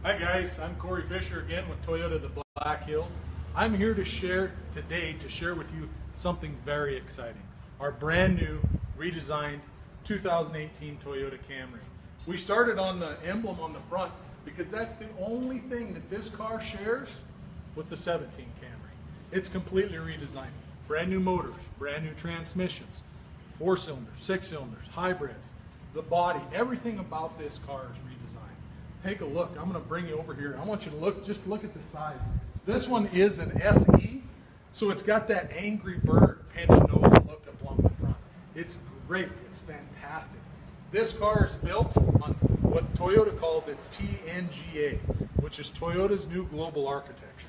Hi guys, I'm Corey Fisher again with Toyota the Black Hills. I'm here to share with you something very exciting. Our brand new, redesigned 2018 Toyota Camry. We started on the emblem on the front because that's the only thing that this car shares with the 17 Camry. It's completely redesigned. Brand new motors, brand new transmissions, 4-cylinders, 6-cylinders, hybrids, the body, everything about this car is redesigned. Take a look. I'm going to bring you over here. I want you to look at the sides. This one is an SE, so it's got that angry bird pinch nose look up along the front. It's great. It's fantastic. This car is built on what Toyota calls its TNGA, which is Toyota's new global architecture.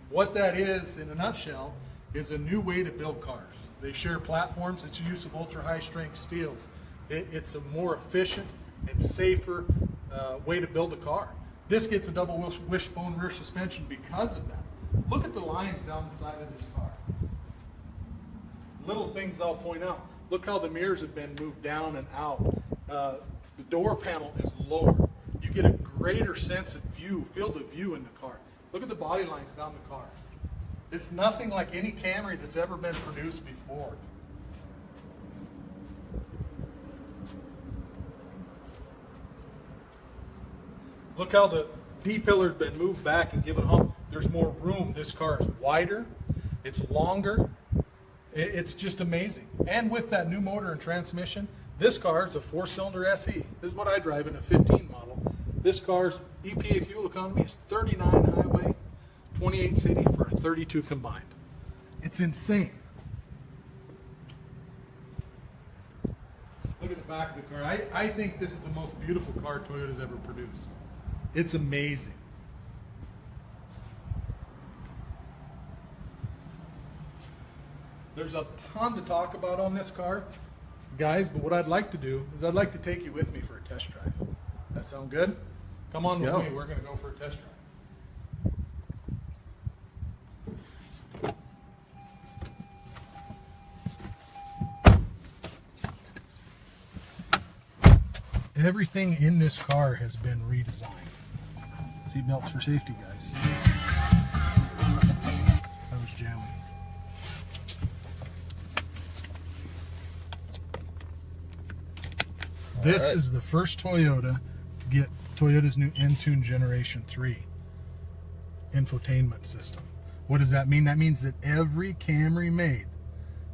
What that is, in a nutshell, is a new way to build cars. They share platforms. It's use of ultra-high strength steels. It's a more efficient and safer way to build a car. This gets a double wishbone rear suspension because of that. Look at the lines down the side of this car. Little things I'll point out. Look how the mirrors have been moved down and out. The door panel is lower. You get a greater sense of view, field of view in the car. Look at the body lines down the car. It's nothing like any Camry that's ever been produced before. Look how the D-pillar's been moved back and given hump. There's more room. This car is wider. It's longer. It's just amazing. And with that new motor and transmission, this car is a 4-cylinder SE. This is what I drive in a 15 model. This car's EPA fuel economy is 39 highway, 28 city for a 32 combined. It's insane. Look at the back of the car. I think this is the most beautiful car Toyota's ever produced. It's amazing. There's a ton to talk about on this car, guys, but what I'd like to do is I'd like to take you with me for a test drive. That sound good? Come on with me. We're going to go for a test drive. Everything in this car has been redesigned. Seatbelts for safety, guys. That was jamming. This is the first Toyota to get Toyota's new Entune Generation 3 infotainment system. What does that mean? That means that every Camry made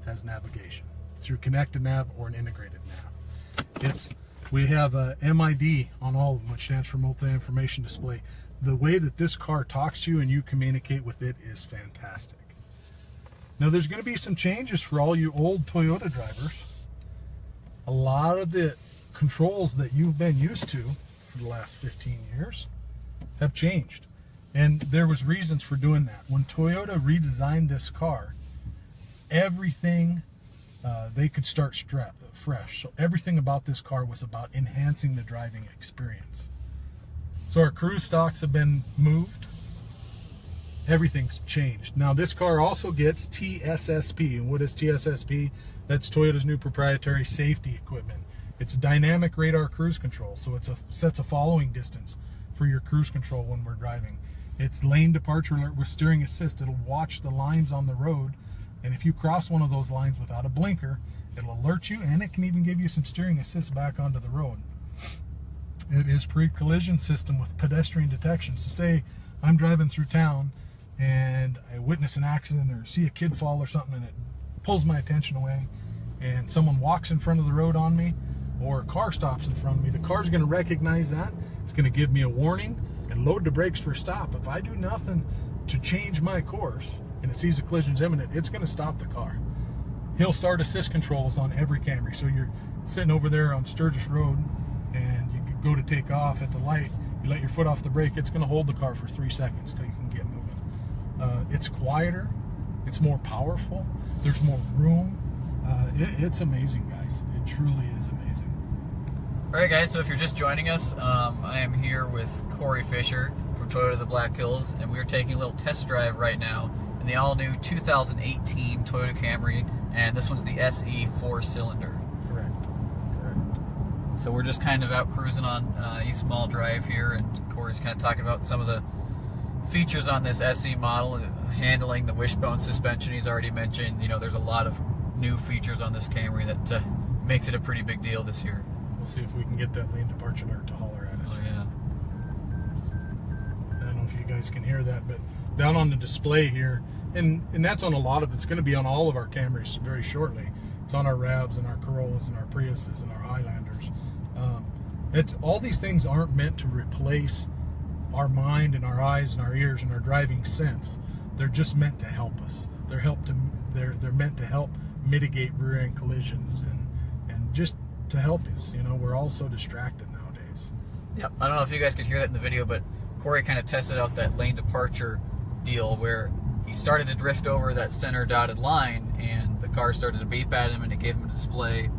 has navigation through connected nav or an integrated nav. We have a MID on all of them, which stands for multi-information display. The way that this car talks to you and you communicate with it is fantastic. Now there's going to be some changes for all you old Toyota drivers. A lot of the controls that you've been used to for the last 15 years have changed. And there was reasons for doing that. When Toyota redesigned this car, everything they could start fresh. So everything about this car was about enhancing the driving experience. So our cruise stocks have been moved. Everything's changed. Now this car also gets TSSP. And what is TSSP? That's Toyota's new proprietary safety equipment. It's dynamic radar cruise control. So it sets a following distance for your cruise control when we're driving. It's lane departure alert with steering assist. It'll watch the lines on the road. And if you cross one of those lines without a blinker, it'll alert you, and it can even give you some steering assist back onto the road. It is pre-collision system with pedestrian detection. So say I'm driving through town and I witness an accident or see a kid fall or something and it pulls my attention away, and someone walks in front of the road on me or a car stops in front of me, the car's going to recognize that. It's going to give me a warning and load the brakes for a stop. If I do nothing to change my course and it sees a collision's imminent, it's going to stop the car. Hill start assist controls on every Camry. So you're sitting over there on Sturgis Road and you go to take off at the light, you let your foot off the brake, it's going to hold the car for 3 seconds till you can get moving. It's quieter, it's more powerful, there's more room. It's amazing, guys. It truly is amazing. Alright guys, so if you're just joining us, I am here with Corey Fisher from Toyota the Black Hills, and we're taking a little test drive right now in the all-new 2018 Toyota Camry, and this one's the SE 4-cylinder. Correct. So we're just kind of out cruising on East Mall Drive here, and Corey's kind of talking about some of the features on this SE model, handling the wishbone suspension he's already mentioned. You know, there's a lot of new features on this Camry that makes it a pretty big deal this year. We'll see if we can get that lane departure alert to holler at us. Oh yeah. I don't know if you guys can hear that, but down on the display here, and that's on a lot of it's going to be on all of our Camrys very shortly. It's on our Ravs and our Corollas and our Priuses and our Highlanders. It's all these things aren't meant to replace our mind and our eyes and our ears and our driving sense. They're just meant to help us. They're meant to help mitigate rear end collisions and just to help us. You know, we're all so distracted nowadays. Yep. I don't know if you guys could hear that in the video, but Corey kind of tested out that lane departure deal where he started to drift over that center dotted line, and the car started to beep at him, and it gave him a display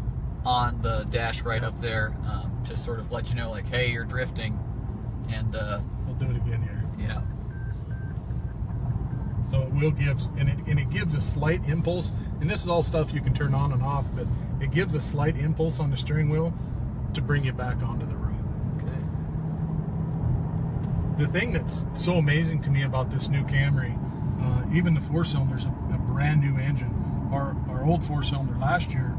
on the dash right up there to sort of let you know, like, hey, you're drifting. And we'll do it again here. Yeah. So it will give, and it gives a slight impulse, and this is all stuff you can turn on and off, but it gives a slight impulse on the steering wheel to bring you back onto the road. Okay. The thing that's so amazing to me about this new Camry, even the four-cylinder's a brand new engine. Our old four-cylinder last year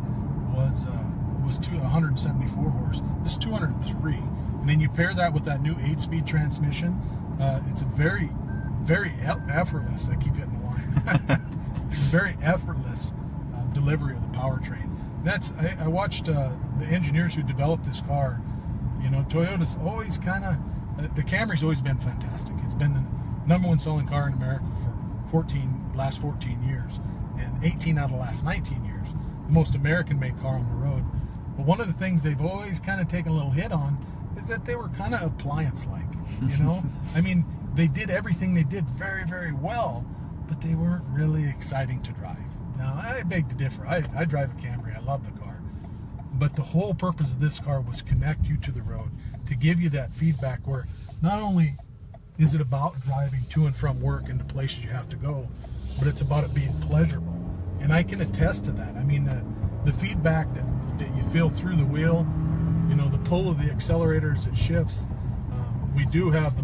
was 174 horse. This is 203, and then you pair that with that new 8-speed transmission. It's a very, very effortless. I keep hitting the line. It's a very effortless delivery of the powertrain. I watched the engineers who developed this car. You know, Toyota's always kind of the Camry's always been fantastic. It's been the #1 selling car in America for last 14 years, and 18 out of the last 19 years. The most American-made car on the road. But one of the things they've always kind of taken a little hit on is that they were kind of appliance-like. You know, I mean, they did everything they did very, very well, but they weren't really exciting to drive. Now, I beg to differ. I drive a Camry. I love the car. But the whole purpose of this car was connect you to the road, to give you that feedback where not only is it about driving to and from work and the places you have to go, but it's about it being pleasurable. And I can attest to that. I mean, the feedback that you feel through the wheel, you know, the pull of the accelerator as it shifts. We do have the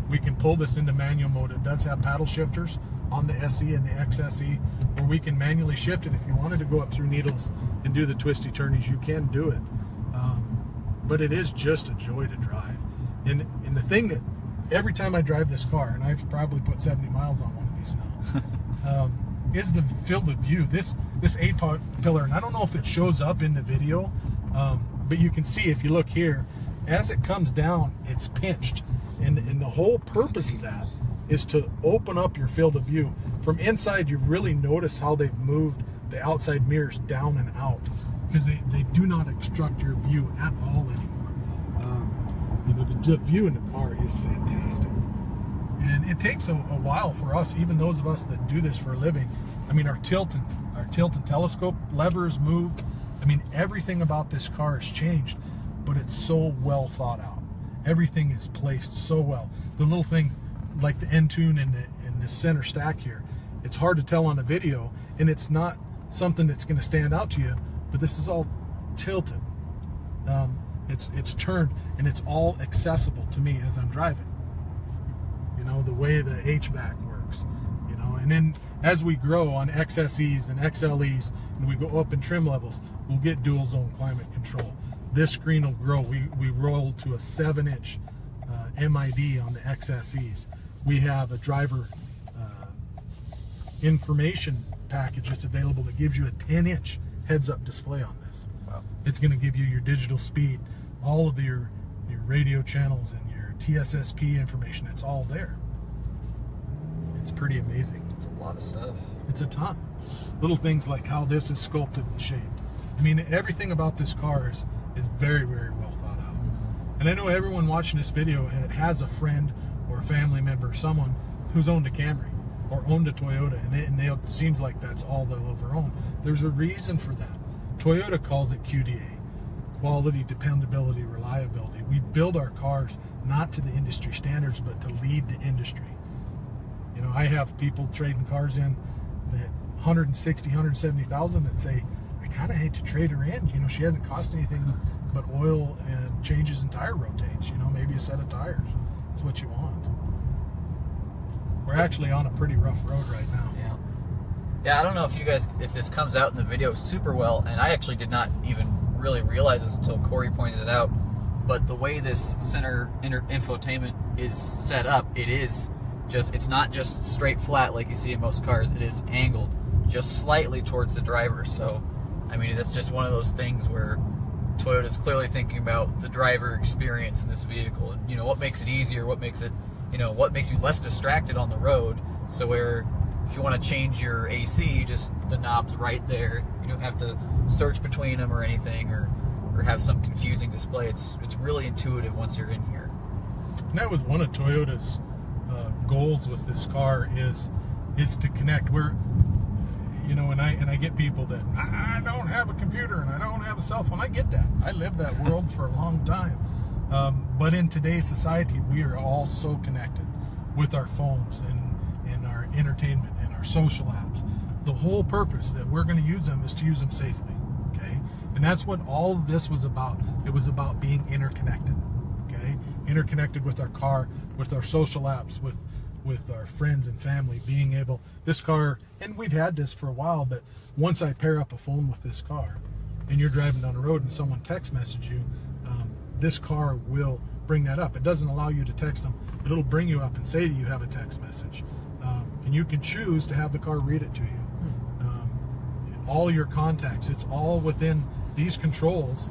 we can pull this into manual mode. It does have paddle shifters on the SE and the XSE, where we can manually shift it. If you wanted to go up through needles and do the twisty turnies, you can do it. But it is just a joy to drive. And the thing that every time I drive this car, and I've probably put 70 miles on one of these now, is the field of view. This 8-pillar, and I don't know if it shows up in the video, but you can see if you look here, as it comes down, it's pinched. And the whole purpose of that is to open up your field of view. From inside, you really notice how they've moved the outside mirrors down and out, because they do not obstruct your view at all anymore. You know, the view in the car is fantastic. And it takes a while for us, even those of us that do this for a living. I mean, our tilt and telescope levers moved. I mean, everything about this car has changed, but it's so well thought out. Everything is placed so well. The little thing, like the N-tune in the center stack here, it's hard to tell on a video, and it's not something that's going to stand out to you, but this is all tilted. It's turned, and it's all accessible to me as I'm driving. You know, the way the HVAC works, you know, and then as we grow on XSEs and XLEs, and we go up in trim levels, we'll get dual zone climate control. This screen will grow. We roll to a 7-inch MID on the XSEs. We have a driver information package that's available that gives you a 10-inch heads-up display on this. Wow. It's going to give you your digital speed, all of your radio channels and your TSSP information. It's all there. It's pretty amazing. It's a lot of stuff. It's a ton. Little things like how this is sculpted and shaped. I mean, everything about this car is very, very well thought out. And I know everyone watching this video has a friend or a family member or someone who's owned a Camry or owned a Toyota, and it seems like that's all they'll ever own. There's a reason for that. Toyota calls it QDA, quality, dependability, reliability. We build our cars not to the industry standards, but to lead the industry. You know, I have people trading cars in that 160, 170,000 that say, I kind of hate to trade her in. You know, she hasn't cost anything but oil and changes and tire rotates. You know, maybe a set of tires. That's what you want. We're actually on a pretty rough road right now. Yeah. Yeah, I don't know if this comes out in the video super well, and I actually did not even really realize this until Corey pointed it out, but the way this center infotainment is set up, it's not just straight flat like you see in most cars. It is angled just slightly towards the driver. So, I mean, that's just one of those things where Toyota's clearly thinking about the driver experience in this vehicle, and, you know, what makes it easier, what makes it, you know, what makes you less distracted on the road. So where if you want to change your AC, the knob's right there. You don't have to search between them or anything, or have some confusing display. It's really intuitive once you're in here. And that was one of Toyota's goals with this car is to connect. Where, you know, and I get people that I don't have a computer and I don't have a cell phone. I get that. I lived that world for a long time. But in today's society, we are all so connected with our phones and our entertainment and our social apps. The whole purpose that we're going to use them is to use them safely, okay? And that's what all of this was about. It was about being interconnected, okay? Interconnected with our car, with our social apps, with our friends and family, being able, this car, and we've had this for a while, but once I pair up a phone with this car and you're driving down the road and someone text message you, this car will bring that up. It doesn't allow you to text them, but it'll bring you up and say that you have a text message. And you can choose to have the car read it to you. All your contacts, it's all within these controls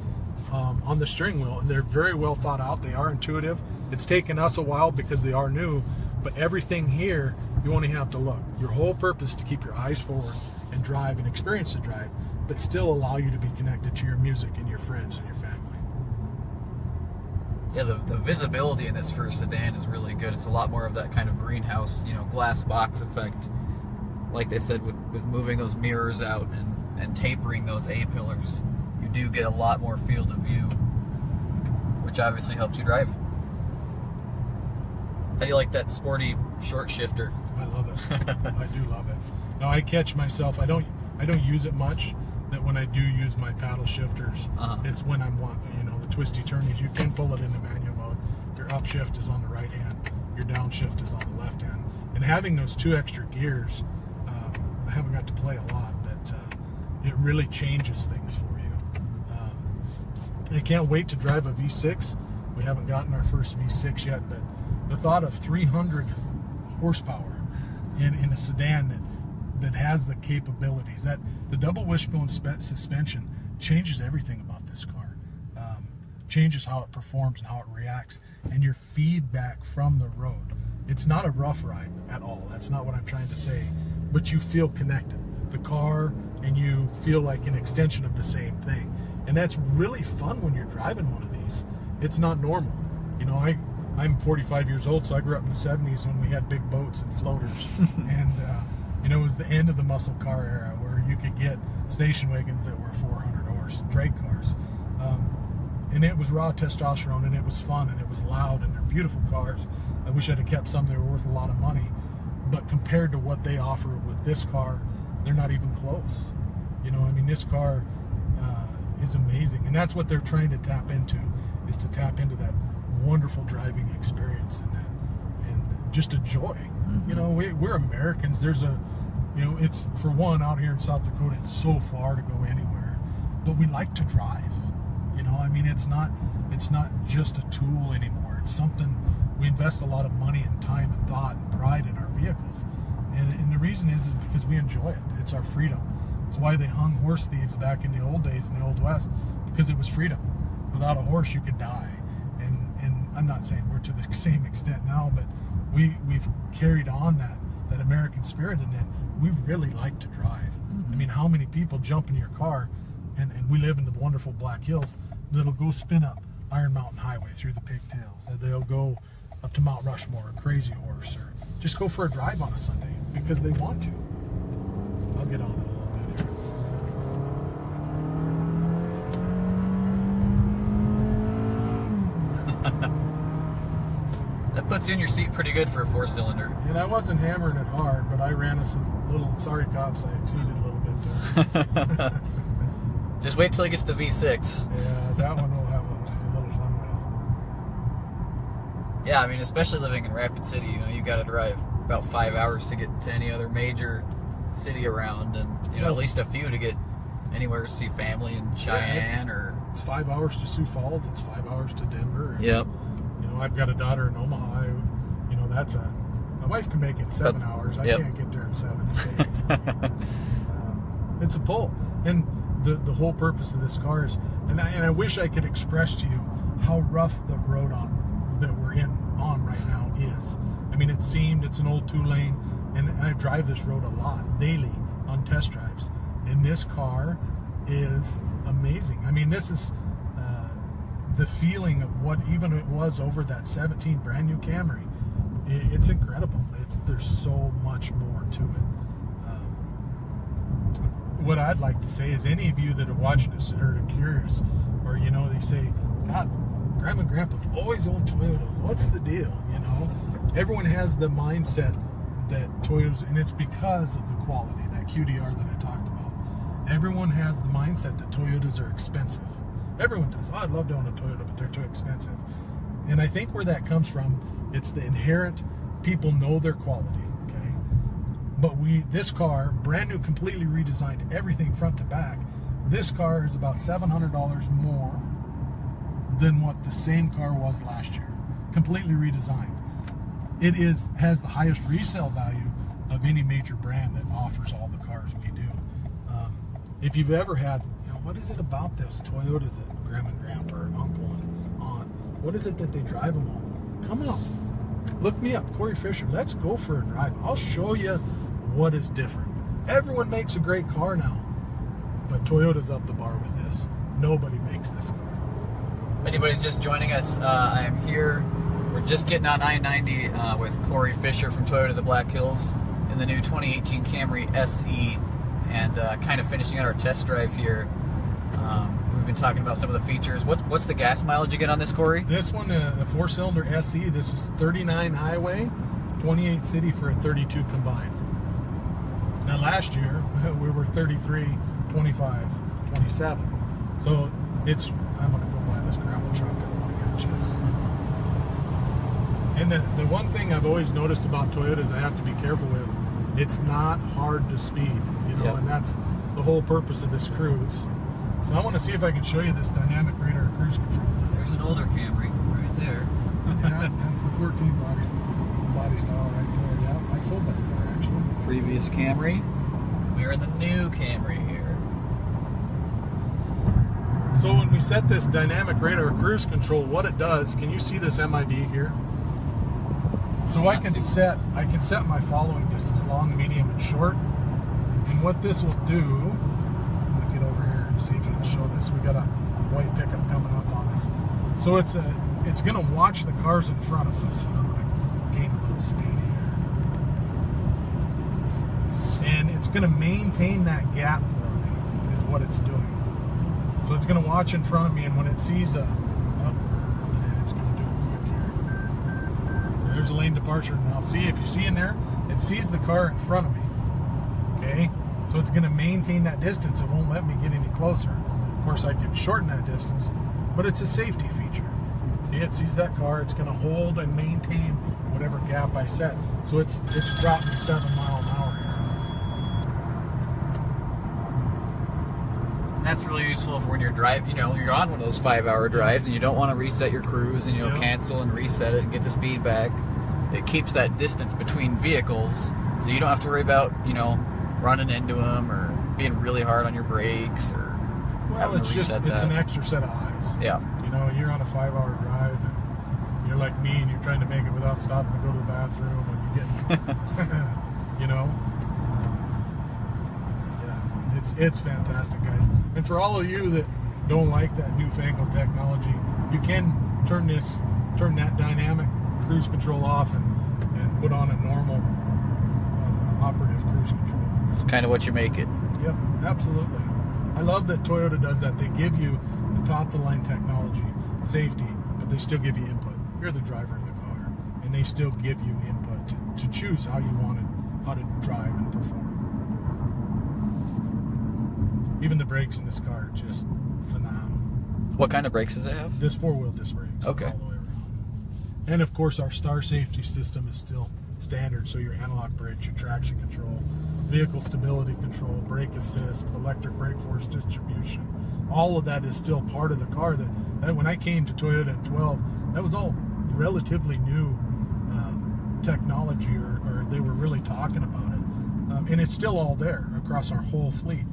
on the steering wheel, and they're very well thought out. They are intuitive. It's taken us a while because they are new, but everything here, you only have to look. Your whole purpose is to keep your eyes forward and drive and experience the drive, but still allow you to be connected to your music and your friends and your family. Yeah, the visibility in this for a sedan is really good. It's a lot more of that kind of greenhouse, you know, glass box effect. Like they said, with moving those mirrors out and tapering those A-pillars, you do get a lot more field of view, which obviously helps you drive. How do you like that sporty short shifter? I love it. I do love it. Now I catch myself, I don't use it much, that when I do use my paddle shifters, it's when I'm, you know, the twisty turnies. You can pull it into manual mode. Your upshift is on the right hand, your downshift is on the left hand. And having those 2 extra gears, I haven't got to play a lot, but it really changes things for you. I can't wait to drive a V6. We haven't gotten our first V6 yet, but the thought of 300 horsepower in a sedan that has the capabilities, that the double wishbone suspension changes everything about this car. Changes how it performs and how it reacts, and your feedback from the road. It's not a rough ride at all. That's not what I'm trying to say. But you feel connected. The car and you feel like an extension of the same thing. And that's really fun when you're driving one of these. It's not normal. You know, I'm 45 years old, so I grew up in the 70s when we had big boats and floaters. And, you know, it was the end of the muscle car era where you could get station wagons that were 400 horse, drag cars. And it was raw testosterone, and it was fun, and it was loud, and they're beautiful cars. I wish I'd have kept some. They were worth a lot of money. But compared to what they offer with this car, they're not even close. You know, I mean, this car is amazing. And that's what they're trying to tap into, is to tap into that wonderful driving experience and just a joy. You know, we're Americans. There's a, you know, it's, for one, out here in South Dakota, it's so far to go anywhere. But we like to drive. You know, I mean, it's not just a tool anymore. It's something, we invest a lot of money and time and thought and pride in our vehicles. And the reason is because we enjoy it. It's our freedom. It's why they hung horse thieves back in the old days in the Old West, because it was freedom. Without a horse, you could die. And I'm not saying we're to the same extent now, but we've carried on that American spirit, in that we really like to drive. I mean, how many people jump in your car, and we live in the wonderful Black Hills, that'll go spin up Iron Mountain Highway through the pigtails, and they'll go up to Mount Rushmore, or Crazy Horse, or just go for a drive on a Sunday because they want to. I'll get on it a little bit here. That puts you in your seat pretty good for a 4-cylinder. And I wasn't hammering it hard, but I ran us a little, sorry cops, I exceeded a little bit there. Just wait till he gets the V6. Yeah, that one we'll have a little fun with. Yeah, I mean, especially living in Rapid City, you know, you got to drive about 5 hours to get to any other major city around, and you know, at least a few to get anywhere to see family in Cheyenne or. It's 5 hours to Sioux Falls. It's 5 hours to Denver. Yep. You know, I've got a daughter in Omaha. You know, that's a. My wife can make it in 7 hours. I can't get there in 7. It's 8. It's a pull, and the whole purpose of this car is, and I wish I could express to you how rough the road that we're on right now is. I mean, it's seamed. It's an old 2-lane, and I drive this road a lot daily on test drives. And this car is amazing. I mean, this is the feeling of what even it was over that 17 brand new Camry. It's incredible. There's so much more to it. What I'd like to say is, any of you that are watching this that are curious, or you know, they say, God, Grandma and Grandpa have always owned Toyotas. What's the deal? You know, everyone has the mindset that Toyotas, and it's because of the quality, that QDR that I talked about. Everyone has the mindset that Toyotas are expensive. Everyone does. Oh, I'd love to own a Toyota, but they're too expensive. And I think where that comes from, it's the inherent, people know their quality. But this car, brand new, completely redesigned, everything front to back. This car is about $700 more than what the same car was last year. Completely redesigned. It has the highest resale value of any major brand that offers all the cars we do. If you've ever had, you know, what is it about those Toyotas that Grandma and Grandpa or Uncle and Aunt, what is it that they drive them on? Come on, look me up, Corey Fisher. Let's go for a drive. I'll show you what is different. Everyone makes a great car now, but Toyota's up the bar with this. Nobody makes this car. If anybody's just joining us, I am here. We're just getting on I-90 with Corey Fisher from Toyota the Black Hills in the new 2018 Camry SE, and kind of finishing out our test drive here. We've been talking about some of the features. What's the gas mileage you get on this, Corey? This one, a 4-cylinder SE. This is 39 highway, 28 city for a 32 combined. Now last year we were 33, 25, 27. So I'm gonna go buy this gravel truck. I don't want to get you. And the one thing I've always noticed about Toyotas I have to be careful with, it's not hard to speed, you know, and that's the whole purpose of this cruise. So I want to see if I can show you this dynamic radar cruise control. There's an older Camry right there. Yeah, that's the 14 body style right there. Yeah, I sold that car actually. Previous Camry. We're in the new Camry here. So when we set this dynamic radar cruise control, what it does, can you see this MID here? So I can set my following distance, long, medium, and short. And what this will do, I'm gonna get over here and see if it can show this. We got a white pickup coming up on us. So it's gonna watch the cars in front of us. I'm gonna gain a little speed here. And it's going to maintain that gap for me, is what it's doing. So it's going to watch in front of me, and when it sees it's going to do it quick here. So there's a lane departure. Now see, if you see in there, it sees the car in front of me. Okay? So it's going to maintain that distance. It won't let me get any closer. Of course, I can shorten that distance, but it's a safety feature. See, it sees that car. It's going to hold and maintain whatever gap I set. So it's dropped me 7 miles an hour. That's really useful for when you're driving, you know, you're on one of those 5-hour drives and you don't want to reset your cruise and, you know, cancel and reset it and get the speed back. It keeps that distance between vehicles, so you don't have to worry about, you know, running into them or being really hard on your brakes or having to reset that. It's an extra set of eyes. Yeah. You know, you're on a 5-hour drive and you're like me and you're trying to make it without stopping to go to the bathroom and you get, you know. It's fantastic, guys. And for all of you that don't like that newfangled technology, you can turn that dynamic cruise control off and put on a normal operative cruise control. It's kind of what you make it. Yep, absolutely. I love that Toyota does that. They give you the top-of-the-line technology, safety, but they still give you input. You're the driver of the car, and they still give you input to choose how you want it, how to drive and perform. Even the brakes in this car are just phenomenal. What kind of brakes does it have? This 4-wheel disc brakes. Okay. All the way around. And of course, our Star safety system is still standard. So your analog brakes, your traction control, vehicle stability control, brake assist, electric brake force distribution, all of that is still part of the car. That when I came to Toyota in 12, that was all relatively new technology, or they were really talking about it. And it's still all there across our whole fleet.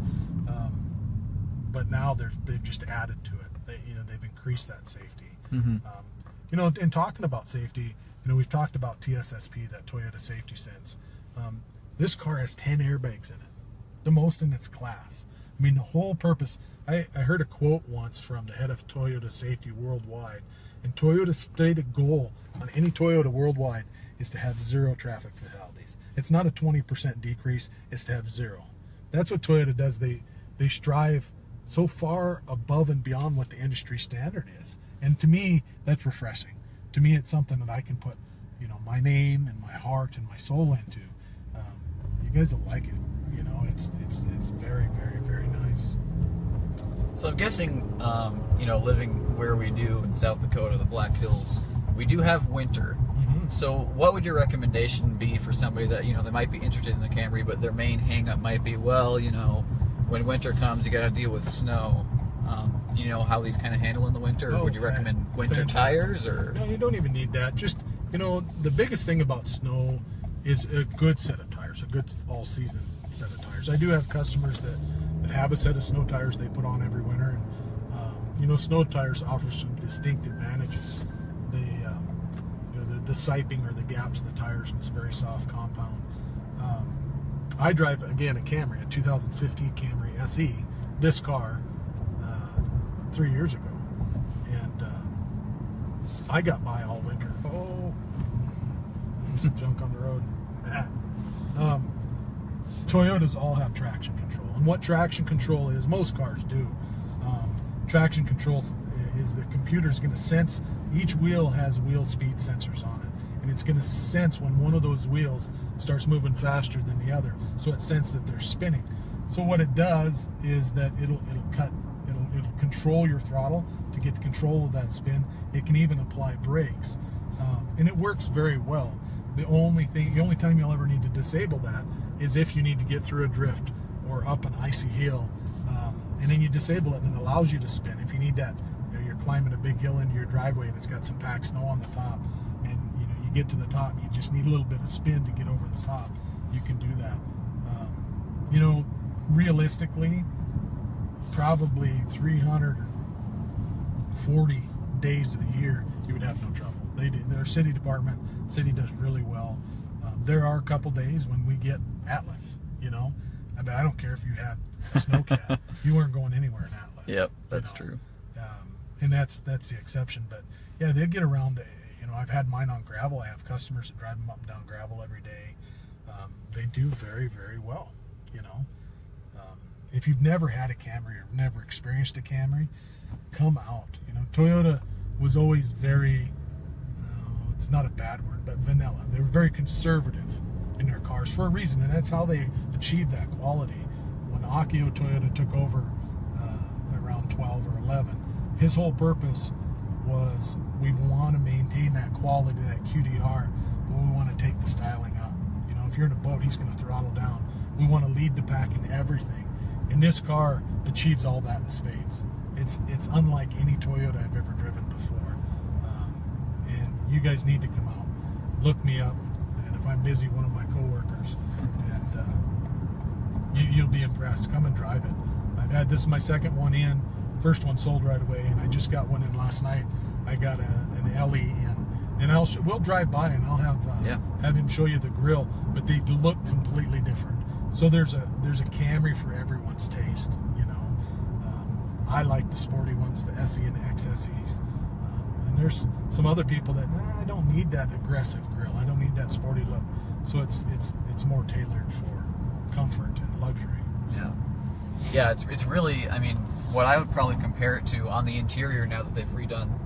But now they've just added to it. They've increased that safety. And talking about safety, we've talked about TSSP, that Toyota Safety Sense. This car has 10 airbags in it, the most in its class. I mean, the whole purpose, I heard a quote once from the head of Toyota Safety Worldwide, and Toyota's stated goal on any Toyota worldwide is to have 0 traffic fatalities. It's not a 20% decrease, it's to have 0. That's what Toyota does. They strive so far above and beyond what the industry standard is. And to me, that's refreshing. To me, it's something that I can put, my name and my heart and my soul into. You guys will like it. It's very, very, very nice. So I'm guessing, living where we do in South Dakota, the Black Hills, we do have winter. So what would your recommendation be for somebody that, they might be interested in the Camry, but their main hang-up might be, when winter comes, you got to deal with snow. Do you know how these kind of handle in the winter? Or would you recommend winter tires? Or no, you don't even need that. Just, the biggest thing about snow is a good set of tires, a good all-season set of tires. I do have customers that have a set of snow tires they put on every winter, and snow tires offer some distinct advantages. The siping or the gaps in the tires, and it's a very soft compound. I drive, again, a Camry, a 2015 Camry SE, this car, 3 years ago, and I got by all winter. Oh, there's some junk on the road. Toyotas all have traction control, and what traction control is, most cars do. Traction control is the computer's going to sense, each wheel has wheel speed sensors on it, and it's going to sense when one of those wheels starts moving faster than the other, so it senses that they're spinning. So what it does is that it'll control your throttle to get control of that spin. It can even apply brakes, and it works very well. The only time you'll ever need to disable that is if you need to get through a drift or up an icy hill, and then you disable it, and it allows you to spin. If you need that, you're climbing a big hill into your driveway and it's got some packed snow on the top, and you get to the top, you just need a little bit of spin to get over the top. You can do that. Realistically, probably 340 days of the year, you would have no trouble. Their city department, city does really well. There are a couple days when we get Atlas, I don't care if you had a snowcat, you weren't going anywhere in Atlas. Yep, that's true. And that's the exception. But yeah, they get around. I've had mine on gravel. I have customers that drive them up and down gravel every day. They do very, very well. If you've never had a Camry or never experienced a Camry, come out. Toyota was always very, it's not a bad word, but vanilla. They were very conservative in their cars for a reason, and that's how they achieved that quality. When Akio Toyota took over around 12 or 11, his whole purpose was, we want to maintain that quality, that QDR, but we want to take the styling up. If you're in a boat, he's going to throttle down. We want to lead the pack in everything. And this car achieves all that in spades. It's unlike any Toyota I've ever driven before. And you guys need to come out. Look me up. And if I'm busy, one of my coworkers. And you'll be impressed. Come and drive it. This is my second one in. First one sold right away, and I just got one in last night. I got an LE in. And we'll drive by and I'll have him show you the grill, but they look completely different. So there's a Camry for everyone's taste. I like the sporty ones, the SE and the XSEs. And there's some other people that I don't need that aggressive grill. I don't need that sporty look. So it's more tailored for comfort and luxury. So. Yeah, it's really, what I would probably compare it to on the interior now that they've redone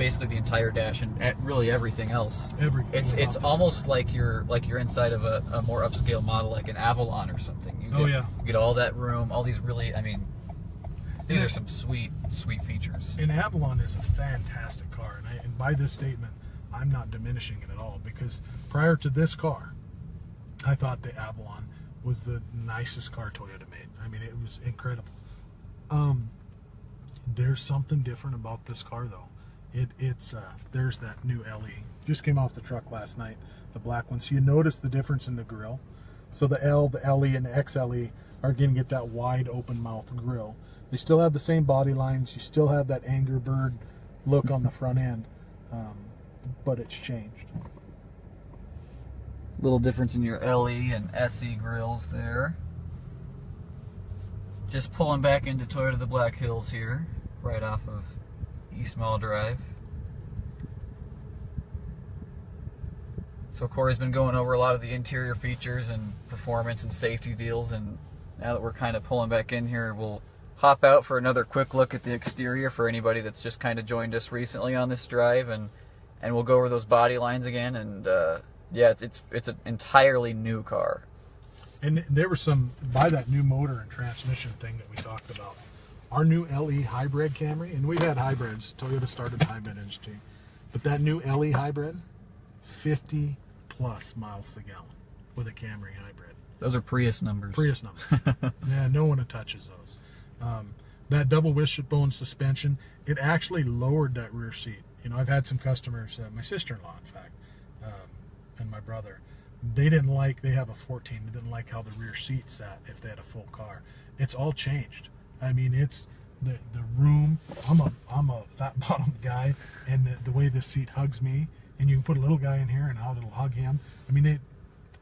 basically the entire dash and really everything else. Everything. It's almost like you're inside of a more upscale model, like an Avalon or something. You get all that room, all these really, I mean, these are some sweet features. An Avalon is a fantastic car, and by this statement, I'm not diminishing it at all, because prior to this car, I thought the Avalon was the nicest car Toyota made. I mean, it was incredible. There's something different about this car, though. It's there's that new LE. Just came off the truck last night, the black one. So you notice the difference in the grille. So the L, the LE, and the XLE are going to get that wide open mouth grille. They still have the same body lines. You still have that Angry Bird look on the front end, but it's changed. Little difference in your LE and SE grills there. Just pulling back into Toyota the Black Hills here, right off of East Mall Drive. So Corey's been going over a lot of the interior features and performance and safety deals, and now that we're kind of pulling back in here, we'll hop out for another quick look at the exterior for anybody that's just kind of joined us recently on this drive, and we'll go over those body lines again. And yeah, it's an entirely new car. And there was some, by that new motor and transmission thing that we talked about, our new LE hybrid Camry, and we've had hybrids, Toyota started the hybrid industry, but that new LE hybrid, 50 plus miles to the gallon with a Camry hybrid. Those are Prius numbers. Prius numbers. Yeah, no one touches those. That double wishbone suspension, it actually lowered that rear seat. You know, I've had some customers, my sister-in-law, in fact, and my brother, they have a 14, they didn't like how the rear seat sat if they had a full car. It's all changed. I mean, it's the room. I'm a fat bottom guy, and the way this seat hugs me, and you can put a little guy in here and how it'll hug him. I mean,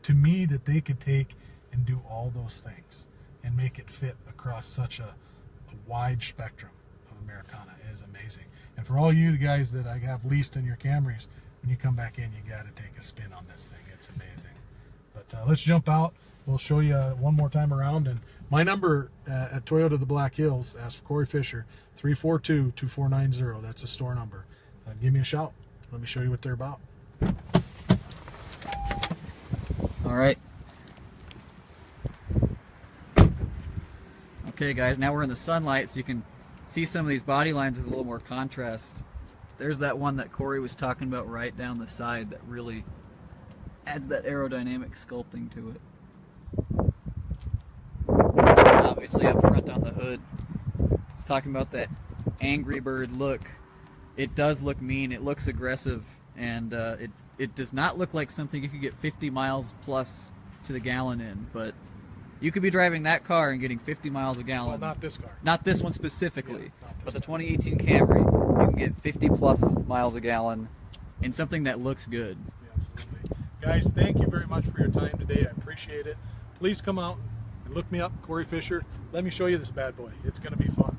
to me, that they could take and do all those things and make it fit across such a wide spectrum of Americana is amazing. And for all you guys that I have leased in your Camrys, when you come back in, you got to take a spin on this thing. It's amazing. But let's jump out. We'll show you one more time around. And my number at Toyota the Black Hills, ask for Corey Fisher, 342-2490. That's a store number. Give me a shout. Let me show you what they're about. All right. Okay, guys, now we're in the sunlight, so you can see some of these body lines with a little more contrast. There's that one that Corey was talking about right down the side that really adds that aerodynamic sculpting to it. And obviously up front on the hood, it's talking about that Angry Bird look. It does look mean, it looks aggressive, and it does not look like something you could get 50 miles plus to the gallon in, but you could be driving that car and getting 50 miles a gallon. Well, not this car. Not this one specifically, yeah, but the 2018 Camry, you can get 50 plus miles a gallon in something that looks good. Yeah, absolutely. Guys, thank you very much for your time today. I appreciate it. Please come out and look me up, Corey Fisher. Let me show you this bad boy. It's going to be fun.